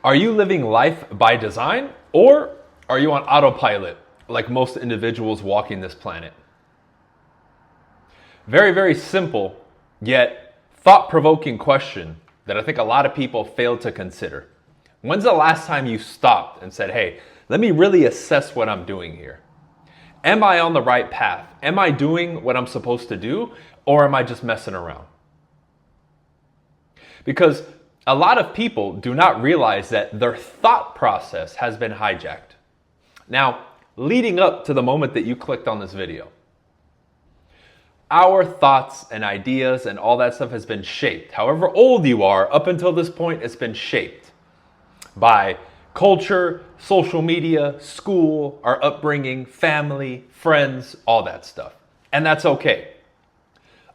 Are you living life by design, or are you on autopilot like most individuals walking this planet? Very, very simple, yet thought-provoking question that I think a lot of people fail to consider. When's the last time you stopped and said, hey, let me really assess what I'm doing here? Am I on the right path? Am I doing what I'm supposed to do, or am I just messing around? Because a lot of people do not realize that their thought process has been hijacked. Now, leading up to the moment that you clicked on this video, our thoughts and ideas and all that stuff has been shaped. However old you are, up until this point, it's been shaped by culture, social media, school, our upbringing, family, friends, all that stuff. And that's okay.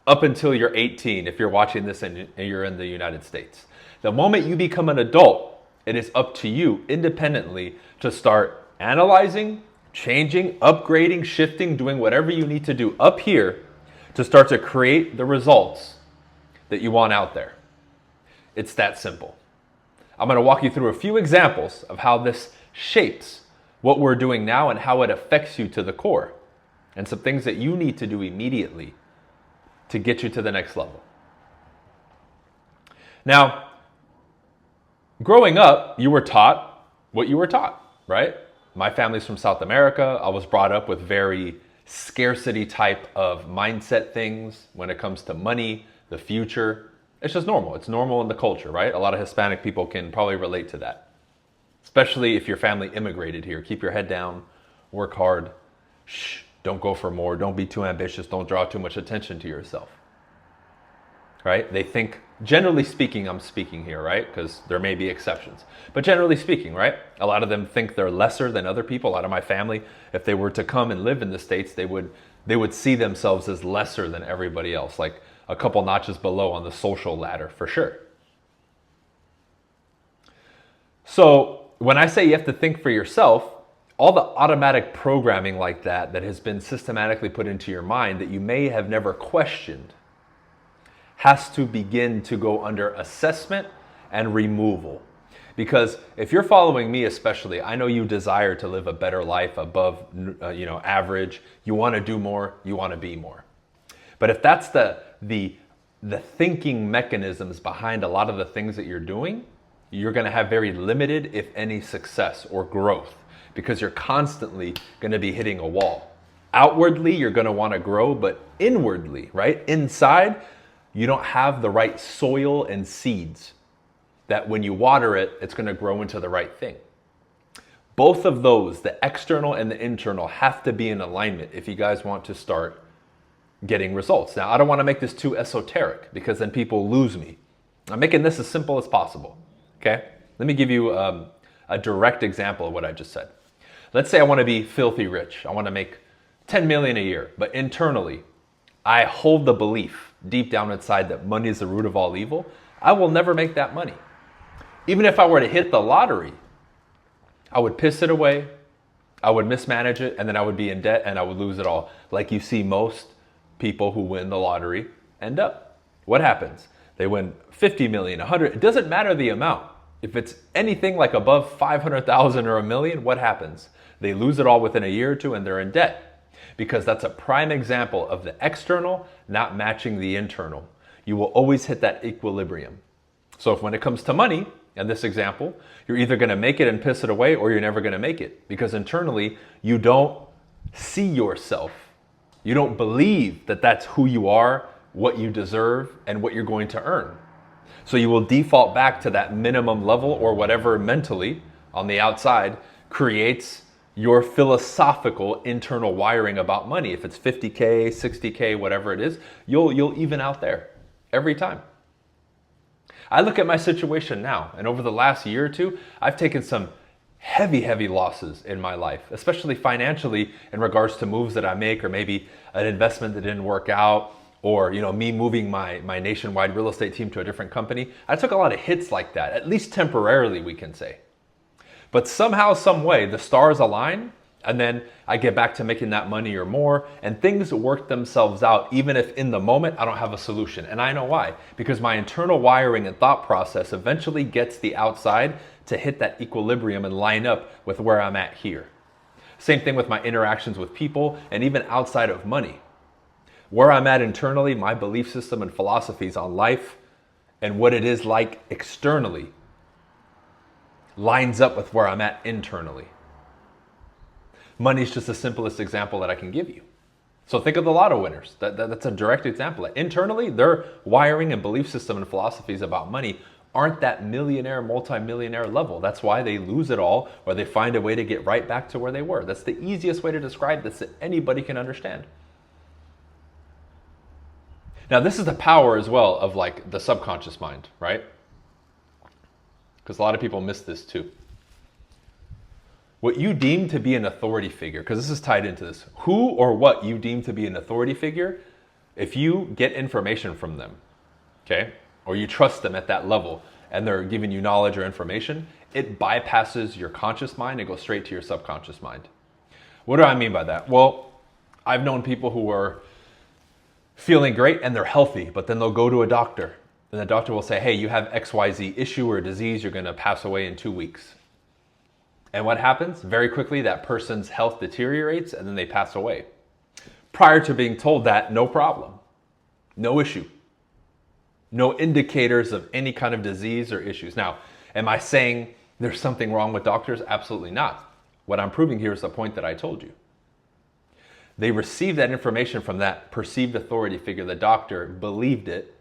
Up until you're 18, if you're watching this and you're in the United States. The moment you become an adult, it is up to you independently to start analyzing, changing, upgrading, shifting, doing whatever you need to do up here to start to create the results that you want out there. It's that simple. I'm going to walk you through a few examples of how this shapes what we're doing now and how it affects you to the core, and some things that you need to do immediately to get you to the next level. Now, growing up, you were taught what you were taught, right? My family's from South America. I was brought up with very scarcity type of mindset things when it comes to money, the future. It's just normal. It's normal in the culture, right? A lot of Hispanic people can probably relate to that. Especially if your family immigrated here. Keep your head down, work hard, don't go for more, don't be too ambitious, don't draw too much attention to yourself. Right? They think, generally speaking, I'm speaking here, right? Because there may be exceptions. But generally speaking, right? A lot of them think they're lesser than other people. A lot of my family, if they were to come and live in the States, they would see themselves as lesser than everybody else, like a couple notches below on the social ladder, for sure. So when I say you have to think for yourself, all the automatic programming like that has been systematically put into your mind that you may have never questioned has to begin to go under assessment and removal. Because if you're following me especially, I know you desire to live a better life above average. You want to do more, you want to be more. But if that's the thinking mechanisms behind a lot of the things that you're doing, you're going to have very limited, if any, success or growth, because you're constantly going to be hitting a wall. Outwardly, you're going to want to grow, but inwardly, right? Inside, you don't have the right soil and seeds that when you water it, it's going to grow into the right thing. Both of those, the external and the internal, have to be in alignment if you guys want to start getting results. Now, I don't want to make this too esoteric because then people lose me. I'm making this as simple as possible, okay? Let me give you a direct example of what I just said. Let's say I want to be filthy rich. I want to make 10 million a year, but internally, I hold the belief deep down inside that money is the root of all evil. I will never make that money. Even if I were to hit the lottery, I would piss it away, I would mismanage it, and then I would be in debt and I would lose it all. Like you see most people who win the lottery end up. What happens? They win 50 million, 100. It doesn't matter the amount. If it's anything like above 500,000 or a million, what happens? They lose it all within a year or two and they're in debt. Because that's a prime example of the external not matching the internal. You will always hit that equilibrium. So if when it comes to money, in this example, you're either going to make it and piss it away or you're never going to make it. Because internally, you don't see yourself. You don't believe that that's who you are, what you deserve, and what you're going to earn. So you will default back to that minimum level or whatever mentally on the outside creates your philosophical internal wiring about money. If it's 50K, 60K, whatever it is, you'll even out there every time. I look at my situation now, and over the last year or two, I've taken some heavy losses in my life, especially financially in regards to moves that I make, or maybe an investment that didn't work out, or me moving my nationwide real estate team to a different company. I took a lot of hits like that, at least temporarily, we can say. But somehow, some way, the stars align, and then I get back to making that money or more, and things work themselves out, even if in the moment I don't have a solution. And I know why. Because my internal wiring and thought process eventually gets the outside to hit that equilibrium and line up with where I'm at here. Same thing with my interactions with people and even outside of money. Where I'm at internally, my belief system and philosophies on life and what it is like externally lines up with where I'm at internally. Money is just the simplest example that I can give you. So think of the lotto winners. That's a direct example. Internally, their wiring and belief system and philosophies about money aren't that millionaire, multi-millionaire level. That's why they lose it all, or they find a way to get right back to where they were. That's the easiest way to describe this that anybody can understand. Now, this is the power as well of like the subconscious mind, right? Because a lot of people miss this too. What you deem to be an authority figure, because this is tied into this, who or what you deem to be an authority figure, if you get information from them, okay, or you trust them at that level and they're giving you knowledge or information, it bypasses your conscious mind and goes straight to your subconscious mind. What do I mean by that? Well, I've known people who are feeling great and they're healthy, but then they'll go to a doctor and the doctor will say, hey, you have XYZ issue or disease, you're going to pass away in 2 weeks. And what happens? Very quickly, that person's health deteriorates and then they pass away. Prior to being told that, no problem, no issue, no indicators of any kind of disease or issues. Now, am I saying there's something wrong with doctors? Absolutely not. What I'm proving here is the point that I told you. They received that information from that perceived authority figure. The doctor believed it.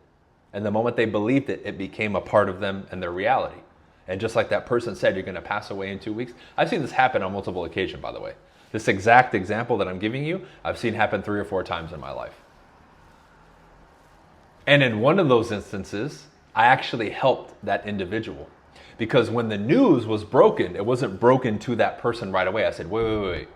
And the moment they believed it, it became a part of them and their reality. And just like that person said, you're going to pass away in 2 weeks. I've seen this happen on multiple occasions, by the way. This exact example that I'm giving you, I've seen happen 3 or 4 times in my life. And in one of those instances, I actually helped that individual. Because when the news was broken, it wasn't broken to that person right away. I said, wait.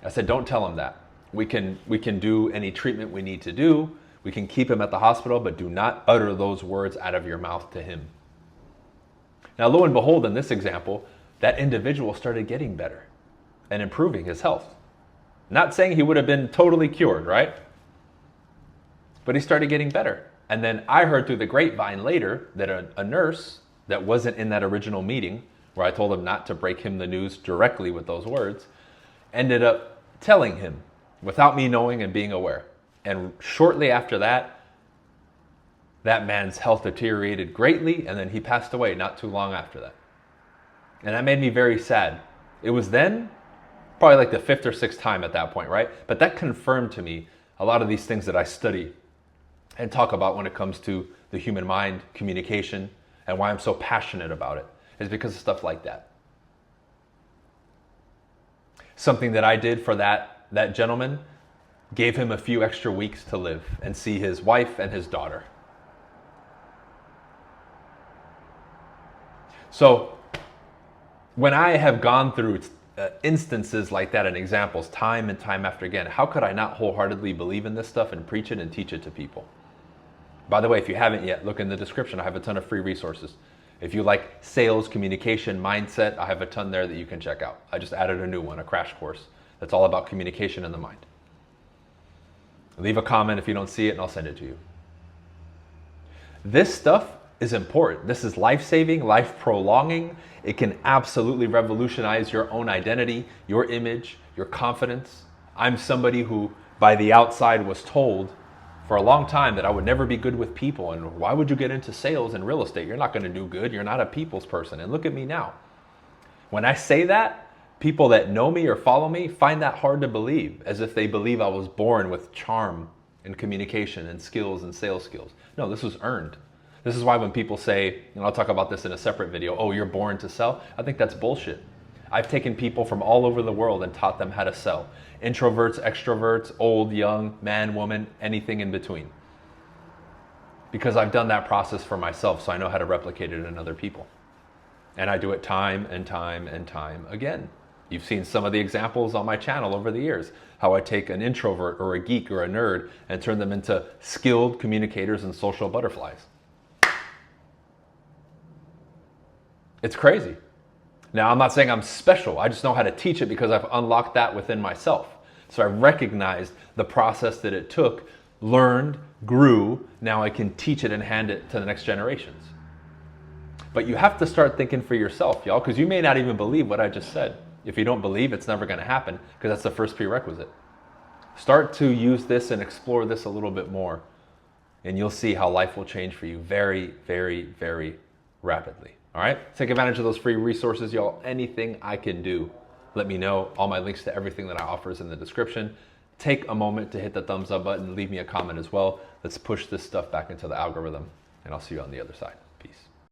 I said, don't tell him that. We can do any treatment we need to do. We can keep him at the hospital, but do not utter those words out of your mouth to him. Now, lo and behold, in this example, that individual started getting better and improving his health. Not saying he would have been totally cured, right? But he started getting better. And then I heard through the grapevine later that a nurse that wasn't in that original meeting, where I told him not to break him the news directly with those words, ended up telling him without me knowing and being aware. And shortly after that, that man's health deteriorated greatly, and then he passed away not too long after that. And that made me very sad. It was then probably like the 5th or 6th time at that point, right? But that confirmed to me a lot of these things that I study and talk about when it comes to the human mind, communication, and why I'm so passionate about it is because of stuff like that. Something that I did for that gentleman gave him a few extra weeks to live and see his wife and his daughter. So when I have gone through instances like that and examples time and time after again, how could I not wholeheartedly believe in this stuff and preach it and teach it to people? By the way, if you haven't yet, look in the description. I have a ton of free resources. If you like sales, communication, mindset, I have a ton there that you can check out. I just added a new one, a crash course that's all about communication in the mind. Leave a comment if you don't see it and I'll send it to you. This stuff is important. This is life-saving, life-prolonging. It can absolutely revolutionize your own identity, your image, your confidence. I'm somebody who, by the outside, was told for a long time that I would never be good with people. And why would you get into sales and real estate? You're not going to do good. You're not a people's person. And look at me now. When I say that, people that know me or follow me find that hard to believe, as if they believe I was born with charm and communication and skills and sales skills. No, this was earned. This is why when people say, and I'll talk about this in a separate video, oh, you're born to sell, I think that's bullshit. I've taken people from all over the world and taught them how to sell. Introverts, extroverts, old, young, man, woman, anything in between. Because I've done that process for myself, so I know how to replicate it in other people. And I do it time and time and time again. You've seen some of the examples on my channel over the years, how I take an introvert or a geek or a nerd and turn them into skilled communicators and social butterflies. It's crazy. Now, I'm not saying I'm special. I just know how to teach it because I've unlocked that within myself. So I recognized the process that it took, learned, grew. Now I can teach it and hand it to the next generations. But you have to start thinking for yourself, y'all, because you may not even believe what I just said. If you don't believe, it's never going to happen, because that's the first prerequisite. Start to use this and explore this a little bit more, and you'll see how life will change for you very, very, very rapidly. All right? Take advantage of those free resources, y'all. Anything I can do, let me know. All my links to everything that I offer is in the description. Take a moment to hit the thumbs up button. Leave me a comment as well. Let's push this stuff back into the algorithm, and I'll see you on the other side.